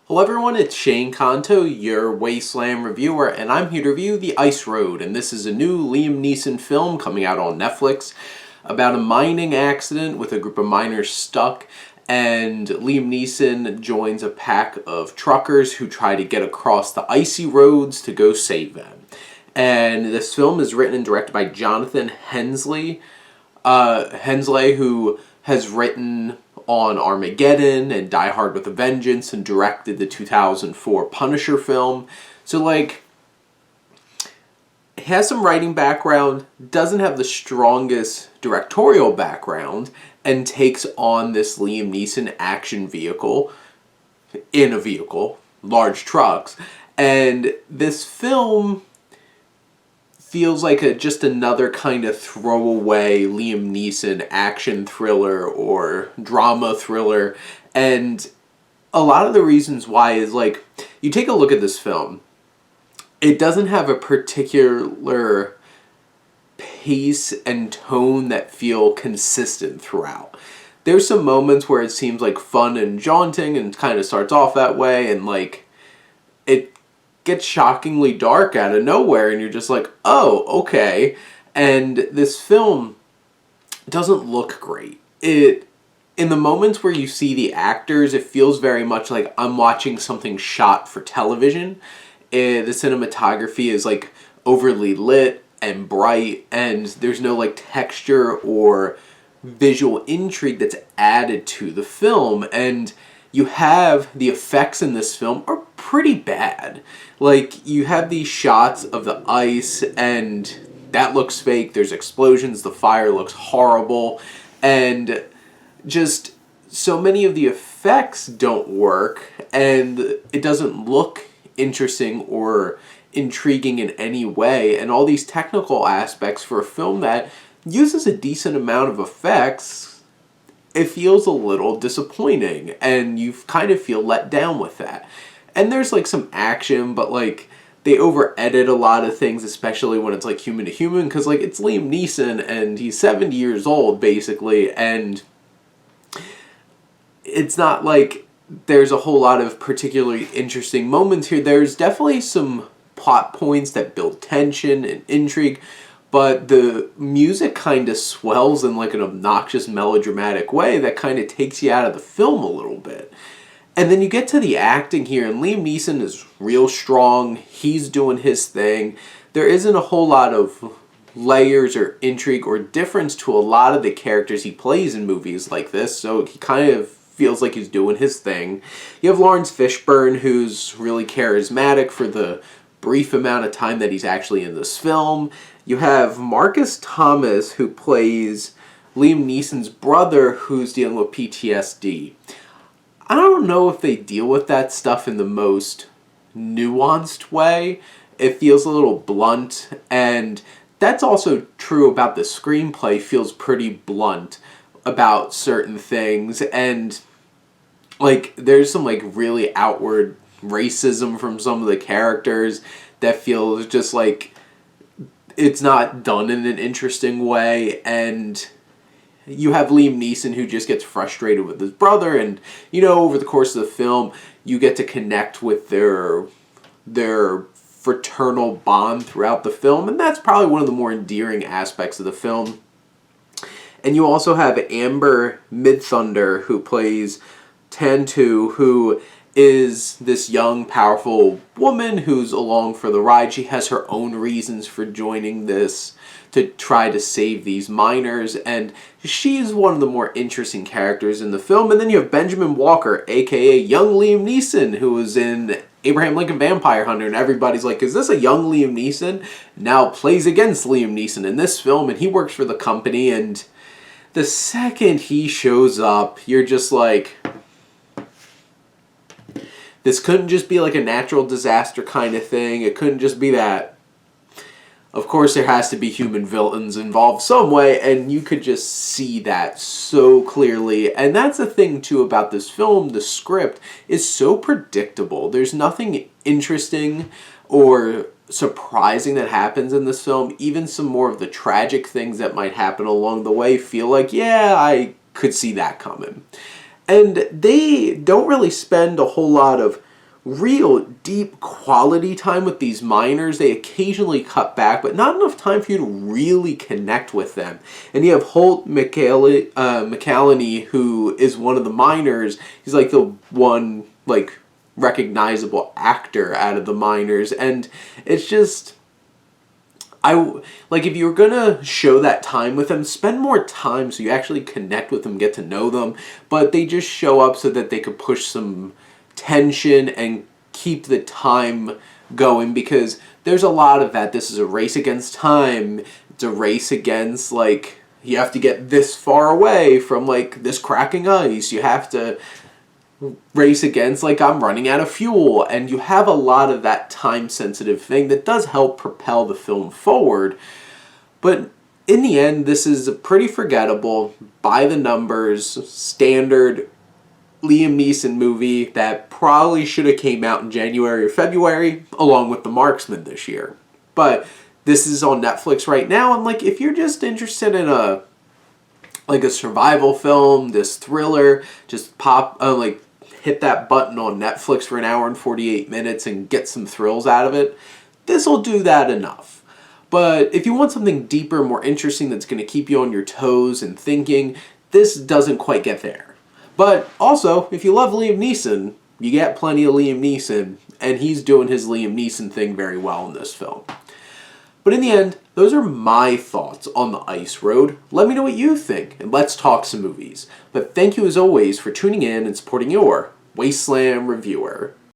Hello everyone, it's Shane Kanto, your Wasteland reviewer, and I'm here to review The Ice Road, and this is a new Liam Neeson film coming out on Netflix about a mining accident with a group of miners stuck, and Liam Neeson joins a pack of truckers who try to get across the icy roads to go save them. And this film is written and directed by Jonathan Hensleigh, who has written on Armageddon and Die Hard with a Vengeance and directed the 2004 Punisher film. So, he has some writing background, doesn't have the strongest directorial background, and takes on this Liam Neeson action vehicle, large trucks. And this film feels like just another kind of throwaway Liam Neeson action thriller or drama thriller. And a lot of the reasons why is, you take a look at this film, it doesn't have a particular pace and tone that feel consistent throughout. There's some moments where it seems fun and jaunting and kind of starts off that way, and it gets shockingly dark out of nowhere, and you're just like, oh, okay. And this film doesn't look great. In the moments where you see the actors, it feels very much like I'm watching something shot for television. The cinematography is overly lit and bright, and there's no texture or visual intrigue that's added to the film. And you have the effects in this film are pretty bad. You have these shots of the ice, and that looks fake. There's explosions. The fire looks horrible. And just so many of the effects don't work, and it doesn't look interesting or intriguing in any way. And all these technical aspects for a film that uses a decent amount of effects, it feels a little disappointing, and you kind of feel let down with that. And there's some action, but they over edit a lot of things, especially when it's human to human, because it's Liam Neeson and he's 70 years old basically, and it's not there's a whole lot of particularly interesting moments here. There's definitely some plot points that build tension and intrigue, but the music kind of swells in an obnoxious melodramatic way that kind of takes you out of the film a little bit. And then you get to the acting here, and Liam Neeson is real strong. He's doing his thing. There isn't a whole lot of layers or intrigue or difference to a lot of the characters he plays in movies like this, so he kind of feels like he's doing his thing. You have Lawrence Fishburne, who's really charismatic for the brief amount of time that he's actually in this film. You have Marcus Thomas, who plays Liam Neeson's brother, who's dealing with PTSD. I don't know if they deal with that stuff in the most nuanced way. It feels a little blunt, and that's also true about the screenplay. Feels pretty blunt about certain things, and there's some really outward racism from some of the characters that feels just it's not done in an interesting way. And you have Liam Neeson, who just gets frustrated with his brother, and over the course of the film you get to connect with their fraternal bond throughout the film, and that's probably one of the more endearing aspects of the film. And you also have Amber Midthunder, who plays Tantu, who is this young, powerful woman who's along for the ride. She has her own reasons for joining this to try to save these miners, and she's one of the more interesting characters in the film. And then you have Benjamin Walker, aka young Liam Neeson, who was in Abraham Lincoln Vampire Hunter, and everybody's like, is this a young Liam Neeson? Now plays against Liam Neeson in this film, and he works for the company, and the second he shows up, you're just like, this couldn't just be a natural disaster kind of thing. It couldn't just be that. Of course, there has to be human villains involved some way, and you could just see that so clearly. And that's the thing, too, about this film. The script is so predictable. There's nothing interesting or surprising that happens in this film. Even some more of the tragic things that might happen along the way feel yeah, I could see that coming. And they don't really spend a whole lot of real deep quality time with these miners. They occasionally cut back, but not enough time for you to really connect with them. And you have Holt McCallany, who is one of the miners. He's like the one like recognizable actor out of the miners, and it's just like if you're gonna show that time with them, spend more time so you actually connect with them, get to know them. But they just show up so that they could push some tension and keep the time going, because there's a lot of that. This is a race against time. It's a race against, like, you have to get this far away from like this cracking ice. You have to race against, like, I'm running out of fuel, and you have a lot of that time sensitive thing that does help propel the film forward. But in the end, this is a pretty forgettable, by the numbers, standard Liam Neeson movie that probably should have came out in January or February along with The Marksman this year. But this is on Netflix right now, and like, if you're just interested in a survival film, this thriller, just hit that button on Netflix for an hour and 48 minutes and get some thrills out of it, this will do that enough. But if you want something deeper, more interesting, that's going to keep you on your toes and thinking, this doesn't quite get there. But also, if you love Liam Neeson, you get plenty of Liam Neeson, and he's doing his Liam Neeson thing very well in this film. But in the end, those are my thoughts on The Ice Road. Let me know what you think, and let's talk some movies. But thank you as always for tuning in and supporting your Wasteland Reviewer.